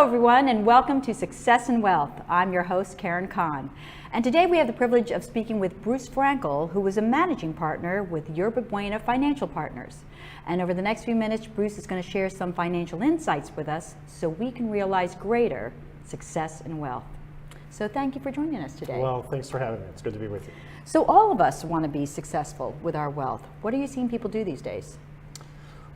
Hello everyone and welcome to Success and Wealth. I'm your host Karen Kahn. And today we have the privilege of speaking with Bruce Frankel, who is a managing partner with Yerba Buena Financial Partners. And over the next few minutes, Bruce is going to share some financial insights with us so we can realize greater success and wealth. So thank you for joining us today. Well, thanks for having me. It's good to be with you. So all of us want to be successful with our wealth. What are you seeing people do these days?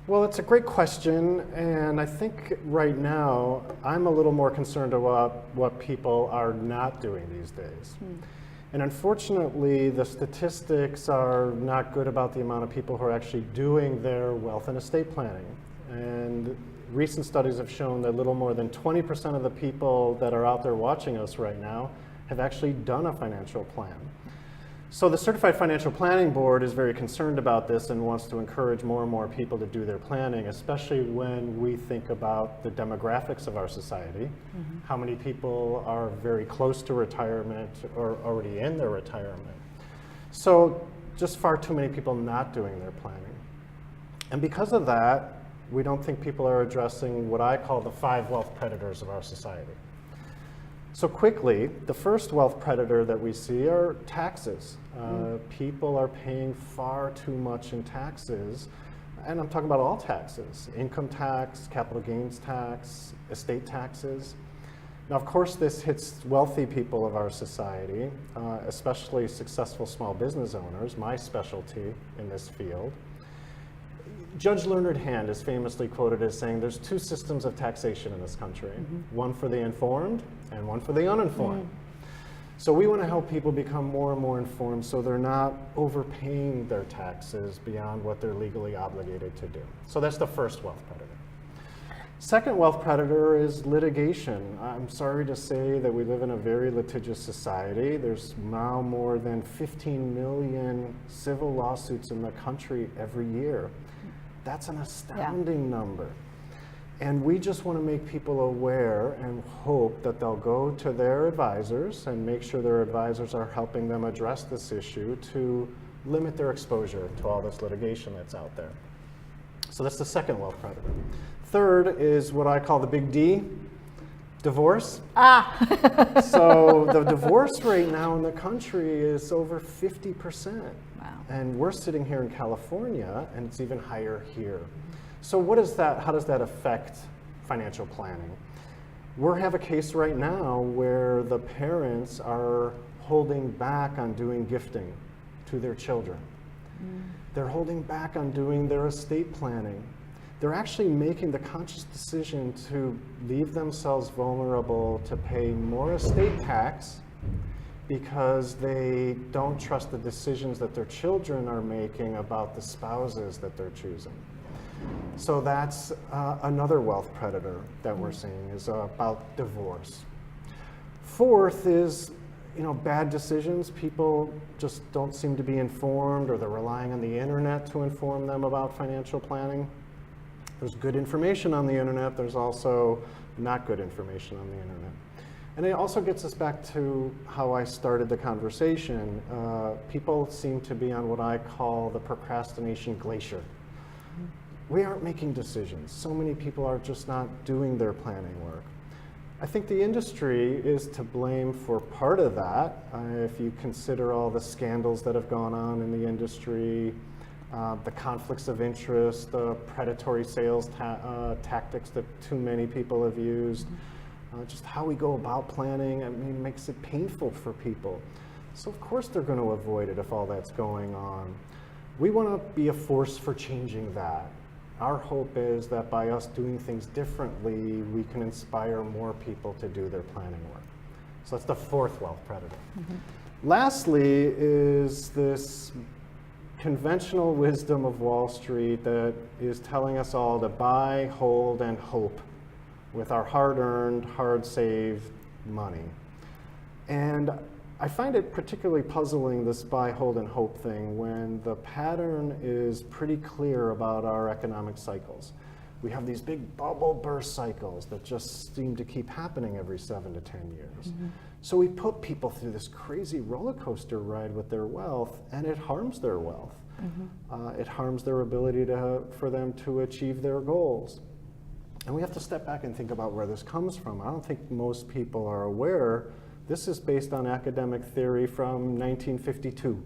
Well, it's a great question, and I think right now I'm a little more concerned about what people are not doing these days. And unfortunately, the statistics are not good about the amount of people who are actually doing their wealth and estate planning. And recent studies have shown that a little more than 20% of the people that are out there watching us right now have actually done a financial plan. So the Certified Financial Planning Board is very concerned about this and wants to encourage more and more people to do their planning, especially when we think about the demographics of our society. How many people are very close to retirement or already in their retirement. So just far too many people not doing their planning. And because of that, we don't think people are addressing what I call the 5 wealth predators of our society. So quickly, the first wealth predator that we see are taxes. People are paying far too much in taxes, and I'm talking about all taxes: income tax, capital gains tax, estate taxes. Now, of course, this hits wealthy people of our society, especially successful small business owners, my specialty in this field. Judge Learned Hand is famously quoted as saying there's 2 systems of taxation in this country, one for the informed and one for the uninformed. So we want to help people become more and more informed so they're not overpaying their taxes beyond what they're legally obligated to do. So that's the first wealth predator. Second wealth predator is litigation. I'm sorry to say that we live in a very litigious society. There's now more than 15 million civil lawsuits in the country every year. That's an astounding number. And we just want to make people aware and hope that they'll go to their advisors and make sure their advisors are helping them address this issue to limit their exposure to all this litigation that's out there. So that's the second wealth predator. Third is what I call the big D, divorce. So the divorce rate now in the country is over 50%. Wow. And we're sitting here in California, and it's even higher here. So what is that? How does that affect financial planning? We have a case right now where the parents are holding back on doing gifting to their children. They're holding back on doing their estate planning. They're actually making the conscious decision to leave themselves vulnerable to pay more estate tax because they don't trust the decisions that their children are making about the spouses that they're choosing. So that's another wealth predator that we're seeing is about divorce. Fourth is, bad decisions. People just don't seem to be informed, or they're relying on the internet to inform them about financial planning. There's good information on the internet. There's also not good information on the internet. And it also gets us back to how I started the conversation. People seem to be on what I call the procrastination glacier. We aren't making decisions. So many people are just not doing their planning work. I think the industry is to blame for part of that. If you consider all the scandals that have gone on in the industry, the conflicts of interest, the predatory sales tactics that too many people have used, just how we go about planning, makes it painful for people. So of course they're going to avoid it if all that's going on. We want to be a force for changing that. Our hope is that by us doing things differently, we can inspire more people to do their planning work. So that's the fourth wealth predator. Lastly is this conventional wisdom of Wall Street that is telling us all to buy, hold, and hope with our hard-earned, hard-saved money. And I find it particularly puzzling, this buy, hold, and hope thing, when the pattern is pretty clear about our economic cycles. We have these big bubble burst cycles that just seem to keep happening every 7 to 10 years. So we put people through this crazy roller coaster ride with their wealth, and it harms their wealth. It harms their ability for them to achieve their goals. And we have to step back and think about where this comes from. I don't think most people are aware this is based on academic theory from 1952.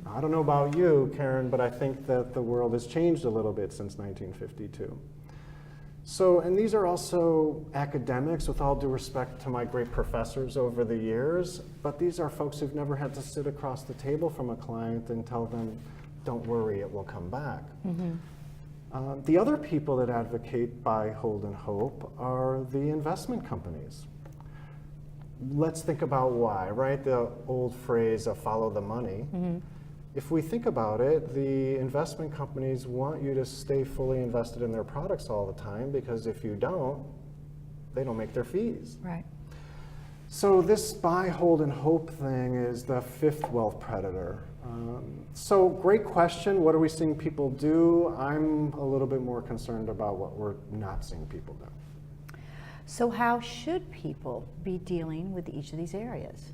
I don't know about you, Karen, but I think that the world has changed a little bit since 1952. So, and these are also academics, with all due respect to my great professors over the years, but these are folks who've never had to sit across the table from a client and tell them, don't worry, it will come back. The other people that advocate buy, hold, and hope are the investment companies. Let's think about why, right? The old phrase of follow the money. If we think about it, the investment companies want you to stay fully invested in their products all the time, because if you don't, they don't make their fees. Right. So this buy, hold, and hope thing is the fifth wealth predator. So great question. What are we seeing people do? I'm a little bit more concerned about what we're not seeing people do. So how should people be dealing with each of these areas?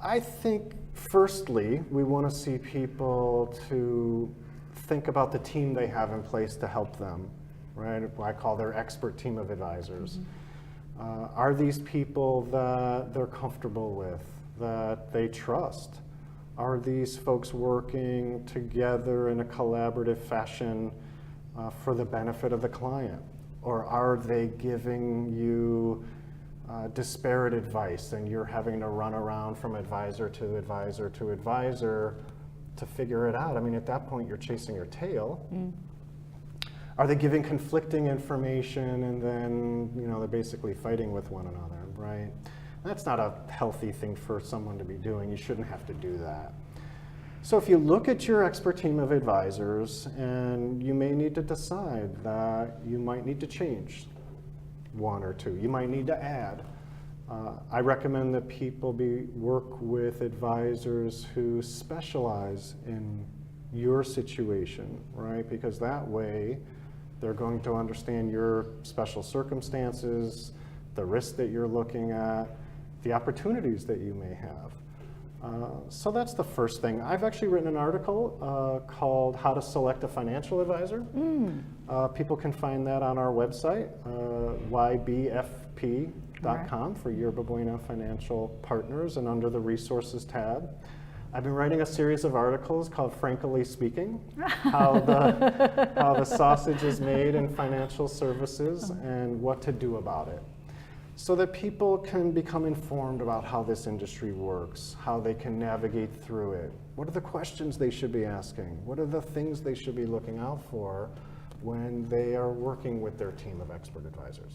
I think, firstly, we want to see people to think about the team they have in place to help them, right? I call their expert team of advisors. Are these people that they're comfortable with, that they trust? Are these folks working together in a collaborative fashion for the benefit of the client? Or are they giving you disparate advice and you're having to run around from advisor to advisor to advisor to figure it out? I mean, at that point, you're chasing your tail. Are they giving conflicting information and then, they're basically fighting with one another, right? That's not a healthy thing for someone to be doing. You shouldn't have to do that. So if you look at your expert team of advisors, and you may need to decide that you might need to change one or two. You might need to add. I recommend that people work with advisors who specialize in your situation, right? Because that way they're going to understand your special circumstances, the risks that you're looking at, the opportunities that you may have. So that's the first thing. I've actually written an article called How to Select a Financial Advisor. People can find that on our website, ybfp.com for Yerba Buena Financial Partners, and under the Resources tab. I've been writing a series of articles called Frankly Speaking, how the sausage is made in financial services and what to do about it, so that people can become informed about how this industry works, how they can navigate through it. What are the questions they should be asking? What are the things they should be looking out for when they are working with their team of expert advisors?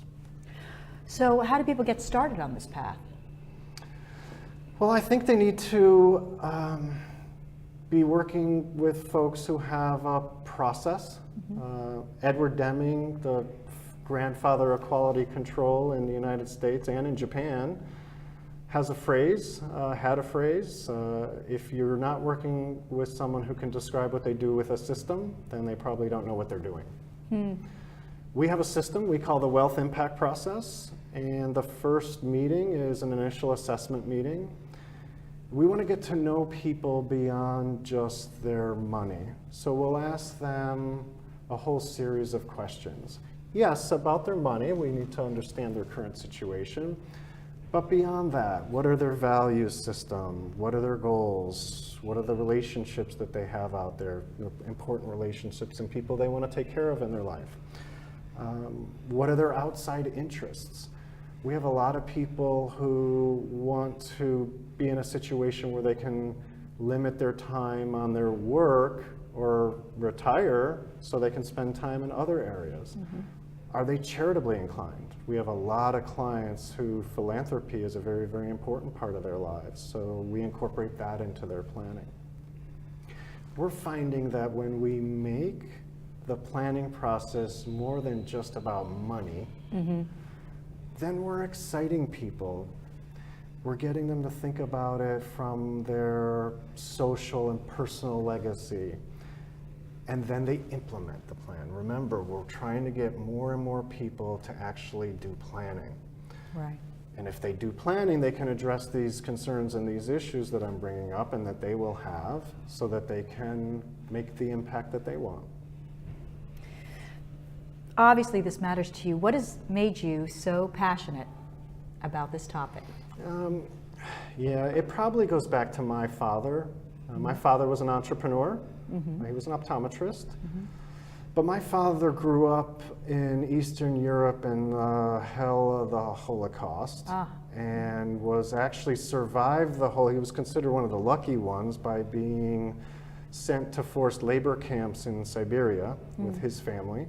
So how do people get started on this path? Well, I think they need to be working with folks who have a process. Edward Deming, the grandfather of quality control in the United States and in Japan, has a phrase, had a phrase. If you're not working with someone who can describe what they do with a system, then they probably don't know what they're doing. We have a system we call the Wealth Impact Process, and the first meeting is an initial assessment meeting. We want to get to know people beyond just their money. So we'll ask them a whole series of questions. Yes, about their money, we need to understand their current situation. But beyond that, what are their value system? What are their goals? What are the relationships that they have out there, important relationships and people they want to take care of in their life? What are their outside interests? We have a lot of people who want to be in a situation where they can limit their time on their work or retire so they can spend time in other areas. Are they charitably inclined? We have a lot of clients who philanthropy is a very, very important part of their lives, so we incorporate that into their planning. We're finding that when we make the planning process more than just about money, then we're exciting people. We're getting them to think about it from their social and personal legacy. And then they implement the plan. Remember, we're trying to get more and more people to actually do planning. Right. And if they do planning, they can address these concerns and these issues that I'm bringing up and that they will have, so that they can make the impact that they want. obviously this matters to you. What has made you so passionate about this topic? Yeah, it probably goes back to my father. My father was an entrepreneur. He was an optometrist. But my father grew up in Eastern Europe in the hell of the Holocaust and was actually survived the whole, he was considered one of the lucky ones by being sent to forced labor camps in Siberia with his family.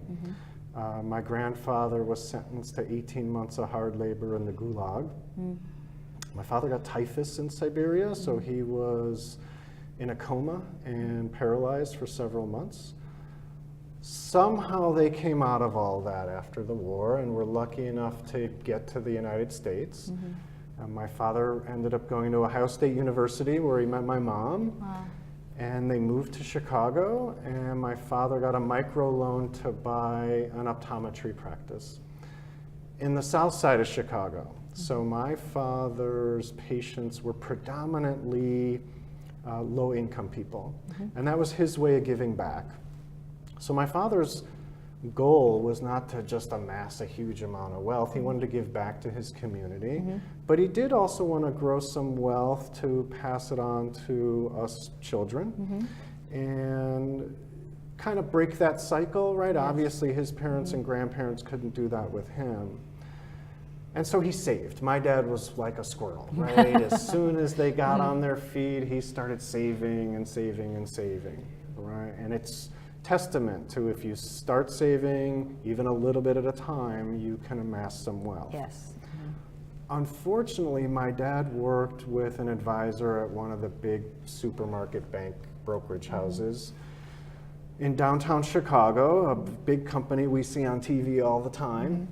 My grandfather was sentenced to 18 months of hard labor in the Gulag. My father got typhus in Siberia, so he was in a coma and paralyzed for several months. Somehow they came out of all that after the war and were lucky enough to get to the United States. My father ended up going to Ohio State University where he met my mom. And they moved to Chicago, and my father got a microloan to buy an optometry practice in the south side of Chicago. So my father's patients were predominantly low-income people, and that was his way of giving back. So my father's goal was not to just amass a huge amount of wealth. He wanted to give back to his community, but he did also want to grow some wealth to pass it on to us children and kind of break that cycle, right? Obviously his parents and grandparents couldn't do that with him. And so he saved. My dad was like a squirrel, right? As soon as they got on their feet, he started saving and saving and saving, right? And it's testament to if you start saving even a little bit at a time, you can amass some wealth. Yes. Unfortunately, my dad worked with an advisor at one of the big supermarket bank brokerage houses in downtown Chicago, a big company we see on TV all the time,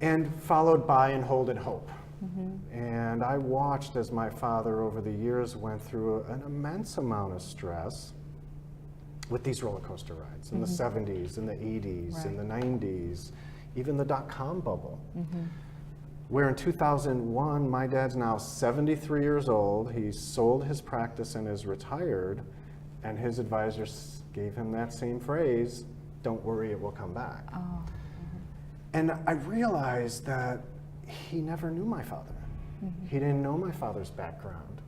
and followed buy and hold and hope. And I watched as my father over the years went through an immense amount of stress with these roller coaster rides in the 70s, in the 80s, in the 90s, even the dot-com bubble. Where in 2001, my dad's now 73 years old, he sold his practice and is retired, and his advisors gave him that same phrase, don't worry, it will come back. And I realized that he never knew my father. He didn't know my father's background.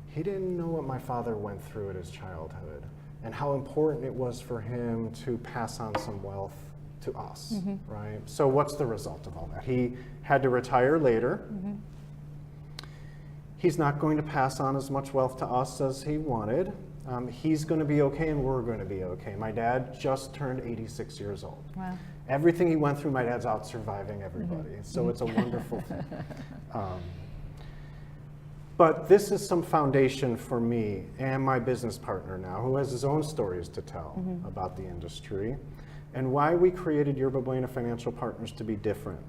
He didn't know what my father went through in his childhood, and how important it was for him to pass on some wealth to us, right? So what's the result of all that? He had to retire later. He's not going to pass on as much wealth to us as he wanted. He's going to be okay, and we're going to be okay. My dad just turned 86 years old. Wow. Everything he went through, my dad's out surviving everybody. So it's a wonderful thing. But this is some foundation for me and my business partner now, who has his own stories to tell about the industry, and why we created Yerba Buena Financial Partners to be different,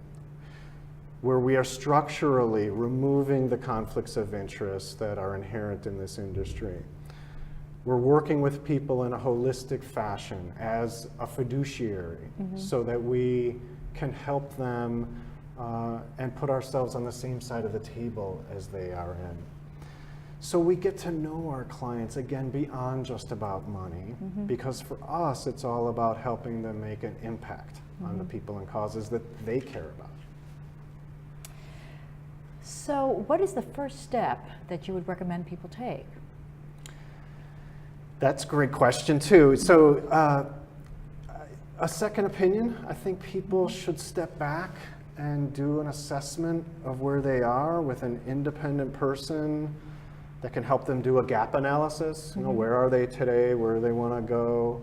where we are structurally removing the conflicts of interest that are inherent in this industry. We're working with people in a holistic fashion as a fiduciary so that we can help them and put ourselves on the same side of the table as they are in. So we get to know our clients, again, beyond just about money, because for us, it's all about helping them make an impact on the people and causes that they care about. So what is the first step that you would recommend people take? That's a great question, too. So a second opinion, I think people should step back and do an assessment of where they are with an independent person that can help them do a gap analysis. You know, where are they today? Where do they want to go?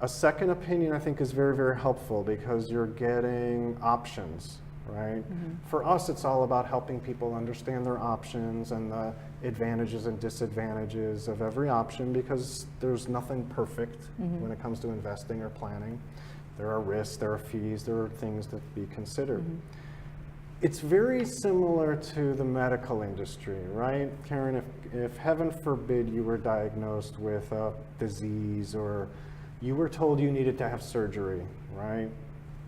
A second opinion, I think, is very, very helpful because you're getting options, right? For us, it's all about helping people understand their options and the advantages and disadvantages of every option, because there's nothing perfect when it comes to investing or planning. There are risks, there are fees, there are things to be considered. It's very similar to the medical industry, right? Karen, if heaven forbid you were diagnosed with a disease or you were told you needed to have surgery, right,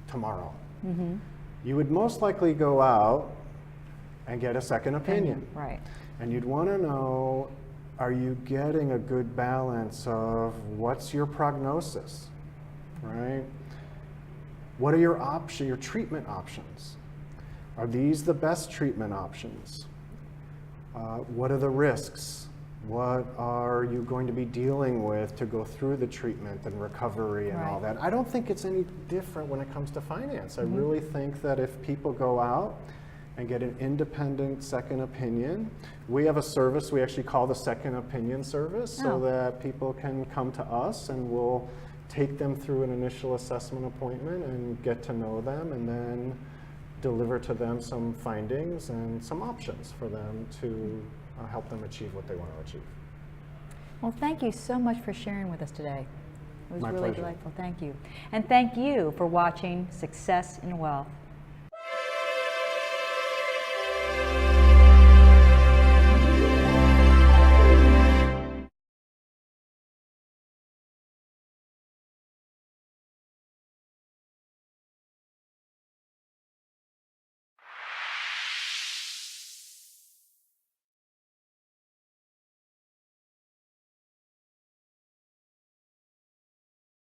tomorrow, you would most likely go out and get a second opinion. Right. And you'd want to know, are you getting a good balance of what's your prognosis, right? What are your treatment options? Are these the best treatment options? What are the risks? What are you going to be dealing with to go through the treatment and recovery and all that? I don't think it's any different when it comes to finance. I really think that if people go out and get an independent second opinion, we have a service we actually call the second opinion service, so that people can come to us and we'll take them through an initial assessment appointment and get to know them, and then deliver to them some findings and some options for them to help them achieve what they want to achieve. Well, thank you so much for sharing with us today. It was My really pleasure. delightful. Thank you. And thank you for watching Success in Wealth.